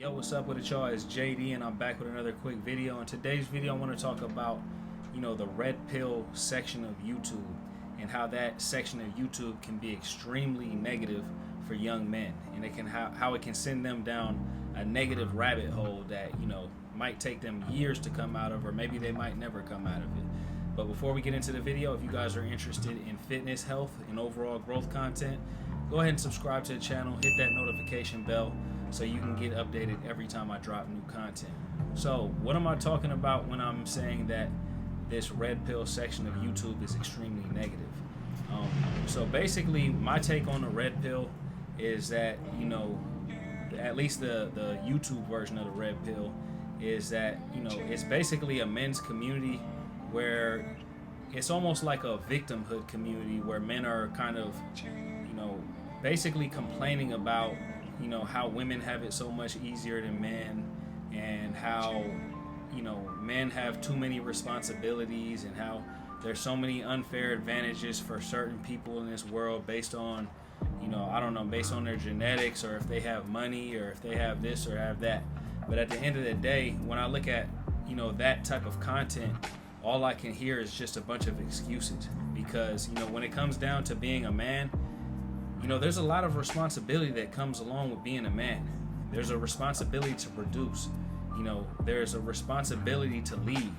Yo, what's up with it, y'all? It's JD, and I'm back with another quick video. In today's video, I want to talk about, the red pill section of YouTube and how that section of YouTube can be extremely negative for young men, and it can how it can send them down a negative rabbit hole that might take them years to come out of, or maybe they might never come out of it. But before we get into the video, if you guys are interested in fitness, health, and overall growth content, go ahead and subscribe to the channel, hit that notification bell so you can get updated every time I drop new content. So what am I talking about when I'm saying that this red pill section of YouTube is extremely negative? So basically, my take on the red pill is that, at least the YouTube version of the red pill is that, it's basically a men's community where it's almost like a victimhood community where men are kind of, basically complaining about, how women have it so much easier than men, and how, men have too many responsibilities, and how there's so many unfair advantages for certain people in this world based on, based on their genetics, or if they have money, or if they have this or have that. But at the end of the day, when I look at, that type of content, all I can hear is just a bunch of excuses. Because, when it comes down to being a man, there's a lot of responsibility that comes along with being a man. There's a responsibility to produce. There's a responsibility to lead.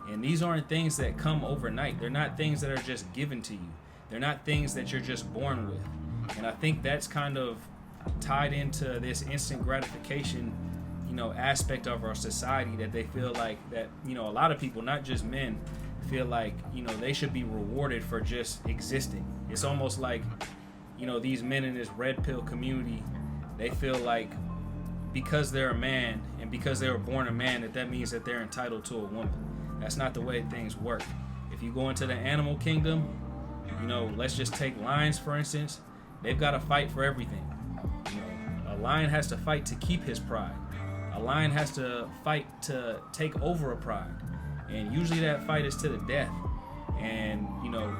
And these aren't things that come overnight. They're not things that are just given to you. They're not things that you're just born with. And I think that's kind of tied into this instant gratification, aspect of our society, that they feel like that, a lot of people, not just men, feel like, they should be rewarded for just existing. It's almost like, these men in this red pill community, they feel like because they're a man and because they were born a man, that means that they're entitled to a woman. That's not the way things work. If you go into the animal kingdom, let's just take lions for instance. They've got to fight for everything. A lion has to fight to keep his pride. A lion has to fight to take over a pride, and usually that fight is to the death. And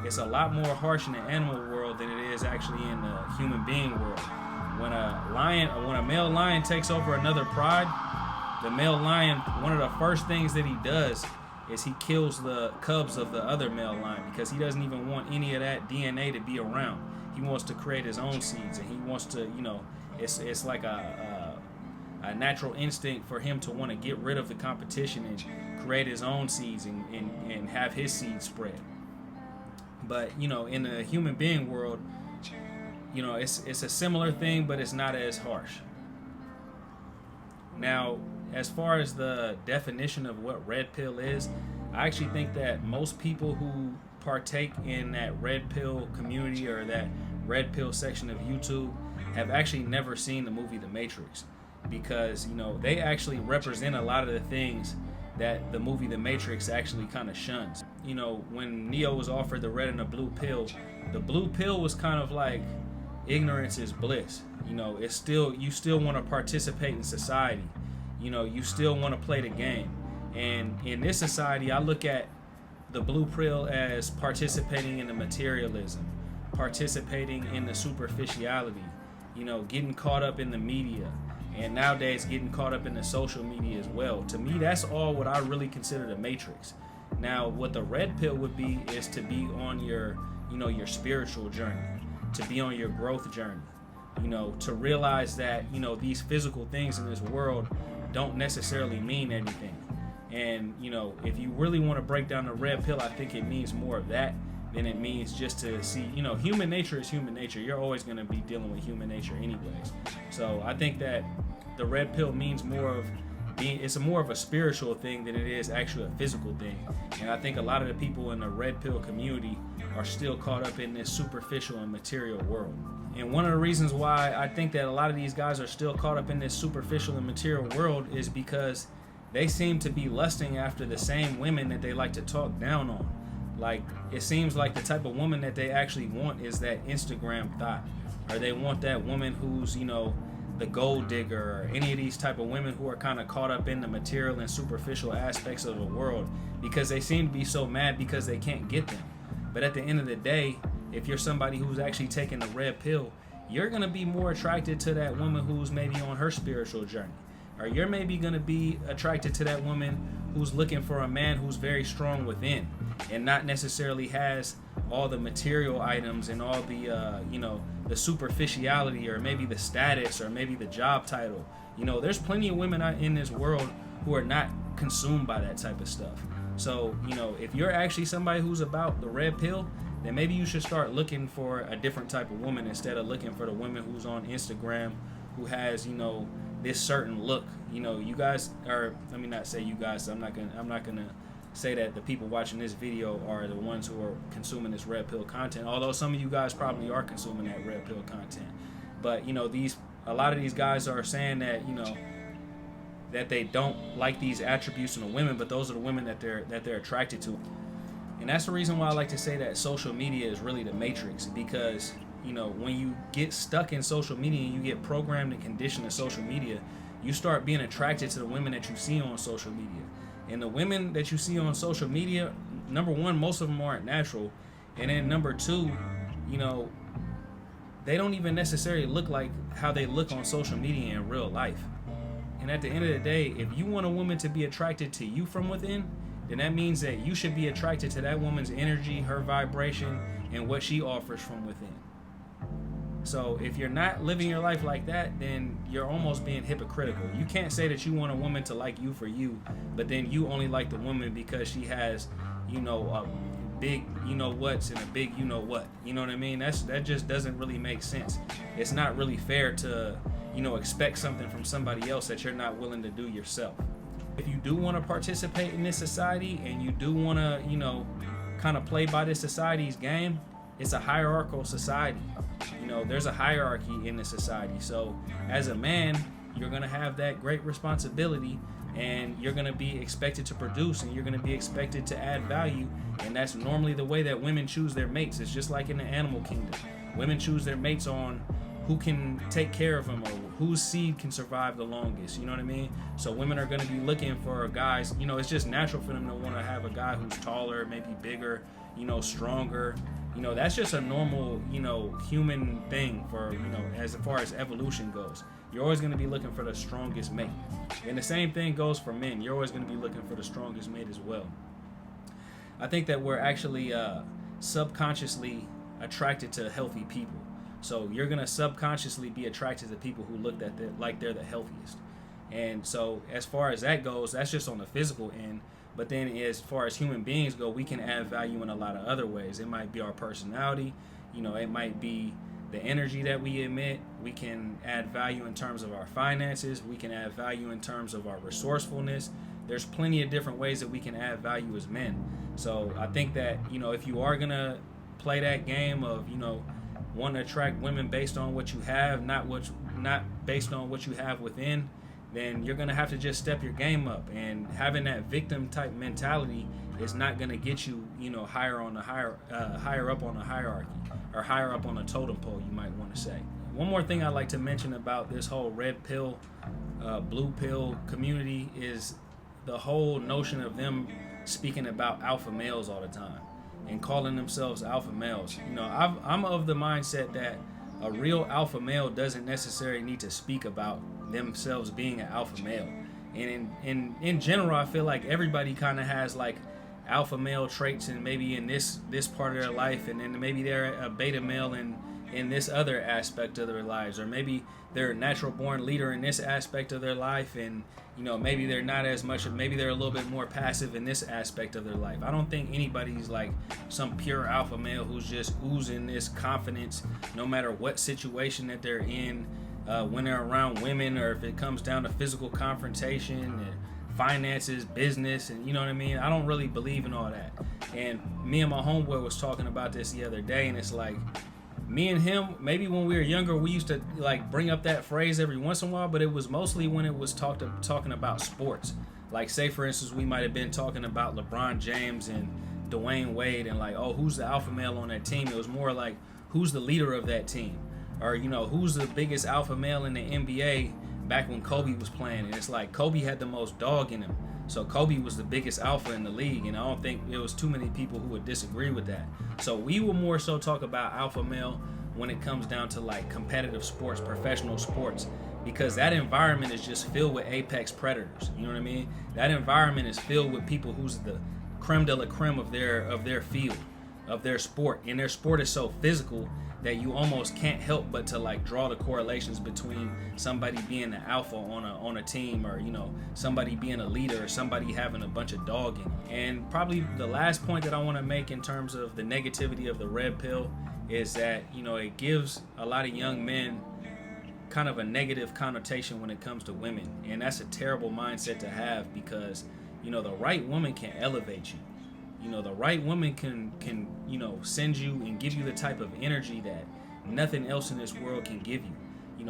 it's a lot more harsh in the animal world than it is actually in the human being world. When a male lion takes over another pride, the male lion, one of the first things that he does is he kills the cubs of the other male lion, because he doesn't even want any of that DNA to be around. He wants to create his own seeds, and he wants to, it's like a natural instinct for him to want to get rid of the competition and create his own seeds and have his seeds spread. But in the human being world, it's a similar thing, but it's not as harsh. Now, as far as the definition of what red pill is, I actually think that most people who partake in that red pill community or that red pill section of YouTube have actually never seen the movie The Matrix, because they actually represent a lot of the things that the movie The Matrix actually kind of shuns. When Neo was offered the red and the blue pill was kind of like ignorance is bliss. It's still, you still want to participate in society. You still want to play the game. And in this society, I look at the blue pill as participating in the materialism, participating in the superficiality, getting caught up in the media, and nowadays getting caught up in the social media as well. To me, that's all what I really consider the Matrix. Now, what the red pill would be is to be on your, your spiritual journey, to be on your growth journey, to realize that, these physical things in this world don't necessarily mean anything. And, if you really want to break down the red pill, I think it means more of that than it means just to see, human nature is human nature. You're always going to be dealing with human nature anyways. So I think that the red pill means more of it's more of a spiritual thing than it is actually a physical thing. And I think a lot of the people in the red pill community are still caught up in this superficial and material world. And one of the reasons why I think that a lot of these guys are still caught up in this superficial and material world is because they seem to be lusting after the same women that they like to talk down on. Like, it seems like the type of woman that they actually want is that Instagram thought, or they want that woman who's, the gold digger, or any of these type of women who are kind of caught up in the material and superficial aspects of the world, because they seem to be so mad because they can't get them. But at the end of the day, if you're somebody who's actually taking the red pill, you're going to be more attracted to that woman who's maybe on her spiritual journey. or you're maybe going to be attracted to that woman who's looking for a man who's very strong within and not necessarily has all the material items and all the the superficiality, or maybe the status, or maybe the job title. There's plenty of women out in this world who are not consumed by that type of stuff. So if you're actually somebody who's about the red pill, then maybe you should start looking for a different type of woman instead of looking for the woman who's on Instagram who has this certain look. You guys are, let me not say you guys, I'm not gonna say that the people watching this video are the ones who are consuming this red pill content, although some of you guys probably are consuming that red pill content. But a lot of these guys are saying that that they don't like these attributes in the women, but those are the women that they're attracted to. And that's the reason why I like to say that social media is really the matrix, because when you get stuck in social media and you get programmed and conditioned to social media, you start being attracted to the women that you see on social media. And the women that you see on social media, number one, most of them aren't natural, and then number two, they don't even necessarily look like how they look on social media in real life. And at the end of the day, if you want a woman to be attracted to you from within, then that means that you should be attracted to that woman's energy, her vibration, and what she offers from within. So if you're not living your life like that, then you're almost being hypocritical. You can't say that you want a woman to like you for you, but then you only like the woman because she has, a big whats and a big what. You know what I mean? That just doesn't really make sense. It's not really fair to expect something from somebody else that you're not willing to do yourself. If you do want to participate in this society and you do want to kind of play by this society's game, it's a hierarchical society. There's a hierarchy in the society. So as a man, you're going to have that great responsibility, and you're going to be expected to produce, and you're going to be expected to add value. And that's normally the way that women choose their mates. It's just like in the animal kingdom. Women choose their mates on who can take care of them or whose seed can survive the longest. You know what I mean? So women are going to be looking for guys, it's just natural for them to want to have a guy who's taller, maybe bigger, stronger. That's just a normal, human thing for, as far as evolution goes. You're always going to be looking for the strongest mate. And the same thing goes for men. You're always going to be looking for the strongest mate as well. I think that we're actually subconsciously attracted to healthy people. So you're going to subconsciously be attracted to people who look like they're the healthiest. And so as far as that goes, that's just on the physical end. But then as far as human beings go, we can add value in a lot of other ways. It might be our personality. It might be the energy that we emit. We can add value in terms of our finances. We can add value in terms of our resourcefulness. There's plenty of different ways that we can add value as men. So I think that, if you are going to play that game of, want to attract women based on what you have, not based on what you have within, then you're going to have to just step your game up. And having that victim type mentality is not going to get you, higher up on the hierarchy, or higher up on the totem pole, you might want to say. One more thing I'd like to mention about this whole red pill, blue pill community is the whole notion of them speaking about alpha males all the time and calling themselves alpha males. I'm of the mindset that a real alpha male doesn't necessarily need to speak about themselves being an alpha male. And in general, I feel like everybody kind of has like alpha male traits, and maybe in this part of their life, and then maybe they're a beta male in this other aspect of their lives, or maybe they're a natural born leader in this aspect of their life, and maybe they're not as much, maybe they're a little bit more passive in this aspect of their life. I don't think anybody's like some pure alpha male who's just oozing this confidence no matter what situation that they're in, when they're around women, or if it comes down to physical confrontation and finances, business, and you know what I mean? I don't really believe in all that. And me and my homeboy was talking about this the other day, and it's like, me and him, maybe when we were younger, we used to like bring up that phrase every once in a while, but it was mostly when it was talking about sports. Like, say for instance, we might have been talking about LeBron James and Dwayne Wade, and like, oh, who's the alpha male on that team? It was more like, who's the leader of that team? Or, who's the biggest alpha male in the NBA back when Kobe was playing? And it's like, Kobe had the most dog in him. So Kobe was the biggest alpha in the league, and I don't think there was too many people who would disagree with that. So we will more so talk about alpha male when it comes down to like competitive sports, professional sports. because that environment is just filled with apex predators. You know what I mean? That environment is filled with people who's the creme de la creme of their field, of their sport. And their sport is so physical that you almost can't help but to like draw the correlations between somebody being the alpha on a team, or somebody being a leader, or somebody having a bunch of dog in them. And probably the last point that I want to make in terms of the negativity of the red pill is that it gives a lot of young men kind of a negative connotation when it comes to women, and that's a terrible mindset to have, because the right woman can elevate you. The right woman can send you and give you the type of energy that nothing else in this world can give you.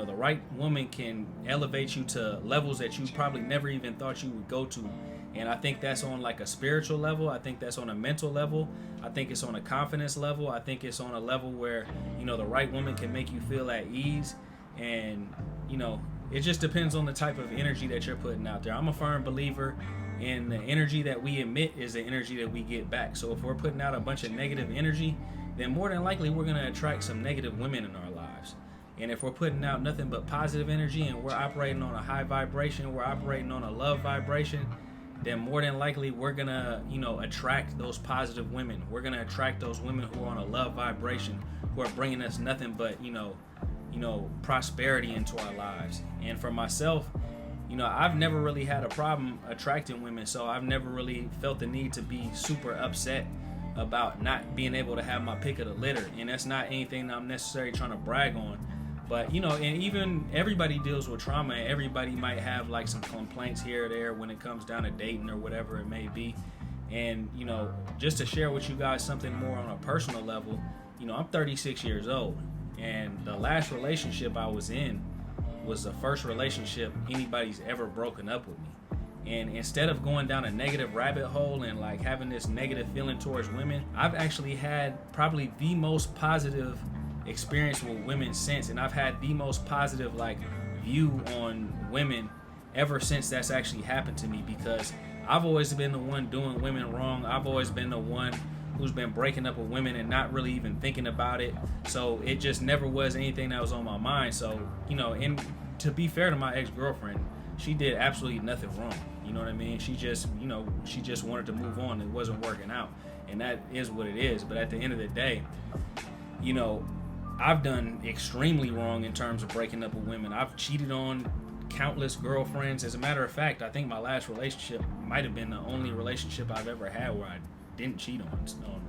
The right woman can elevate you to levels that you probably never even thought you would go to. And I think that's on like a spiritual level. I think that's on a mental level. I think it's on a confidence level. I think it's on a level where, the right woman can make you feel at ease. And, it just depends on the type of energy that you're putting out there. I'm a firm believer in the energy that we emit is the energy that we get back. So if we're putting out a bunch of negative energy, then more than likely we're going to attract some negative women in our lives. And if we're putting out nothing but positive energy and we're operating on a high vibration, we're operating on a love vibration, then more than likely we're going to, attract those positive women. We're going to attract those women who are on a love vibration, who are bringing us nothing but, prosperity into our lives. And for myself, I've never really had a problem attracting women, so I've never really felt the need to be super upset about not being able to have my pick of the litter. And that's not anything that I'm necessarily trying to brag on. But, and even everybody deals with trauma, and everybody might have like some complaints here or there when it comes down to dating or whatever it may be. And, just to share with you guys something more on a personal level, I'm 36 years old, and the last relationship I was in was the first relationship anybody's ever broken up with me. And instead of going down a negative rabbit hole and like having this negative feeling towards women, I've actually had probably the most positive experience with women since. And I've had the most positive like view on women ever since that's actually happened to me, because I've always been the one doing women wrong. I've always been the one who's been breaking up with women and not really even thinking about it. So it just never was anything that was on my mind. So, and to be fair to my ex-girlfriend, she did absolutely nothing wrong. You know what I mean? She just, she just wanted to move on. It wasn't working out. And that is what it is. But at the end of the day, I've done extremely wrong in terms of breaking up with women. I've cheated on countless girlfriends. As a matter of fact, I think my last relationship might have been the only relationship I've ever had where I didn't cheat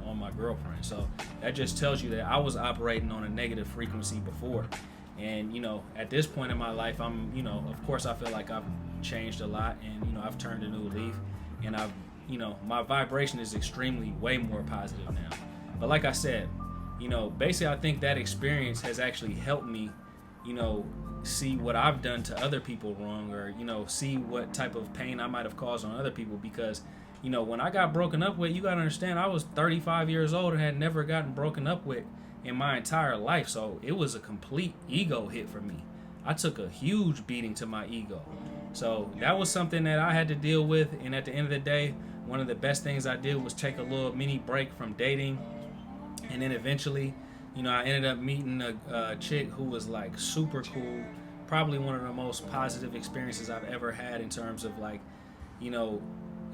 on my girlfriend. So that just tells you that I was operating on a negative frequency before. And at this point in my life, I'm of course I feel like I've changed a lot, and I've turned a new leaf, and I've my vibration is extremely way more positive now. But like I said, basically I think that experience has actually helped me see what I've done to other people wrong, or see what type of pain I might have caused on other people. Because when I got broken up with, you gotta understand, I was 35 years old and had never gotten broken up with in my entire life. So it was a complete ego hit for me. I took a huge beating to my ego. So that was something that I had to deal with. And at the end of the day, one of the best things I did was take a little mini break from dating. And then eventually, I ended up meeting a chick who was like super cool. Probably one of the most positive experiences I've ever had in terms of like,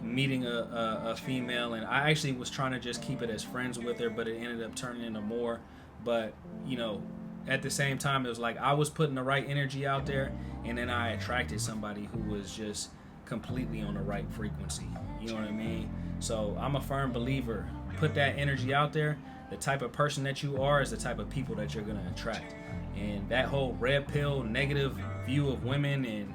meeting a female. And I actually was trying to just keep it as friends with her, but it ended up turning into more. But, at the same time, it was like I was putting the right energy out there, and then I attracted somebody who was just completely on the right frequency. You know what I mean? So I'm a firm believer. Put that energy out there. The type of person that you are is the type of people that you're going to attract. And that whole red pill negative view of women and,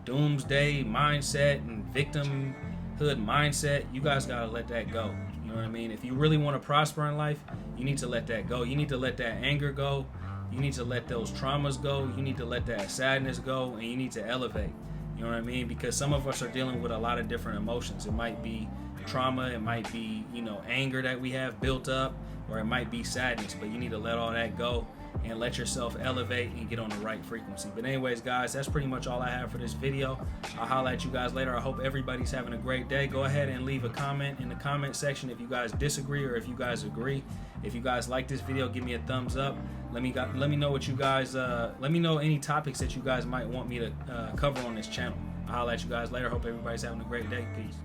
doomsday mindset and victimhood mindset, you guys got to let that go. You know what I mean? If you really want to prosper in life, you need to let that go. You need to let that anger go. You need to let those traumas go. You need to let that sadness go, and you need to elevate. You know what I mean? Because some of us are dealing with a lot of different emotions. It might be trauma. It might be, anger that we have built up, or it might be sadness. But you need to let all that go and let yourself elevate and get on the right frequency. But anyways, guys, that's pretty much all I have for this video. I'll holler at you guys later. I hope everybody's having a great day. Go ahead and leave a comment in the comment section if you guys disagree or if you guys agree. If you guys like this video, give me a thumbs up. Let me know what you guys. Let me know any topics that you guys might want me to cover on this channel. I'll holler at you guys later. Hope everybody's having a great day. Peace.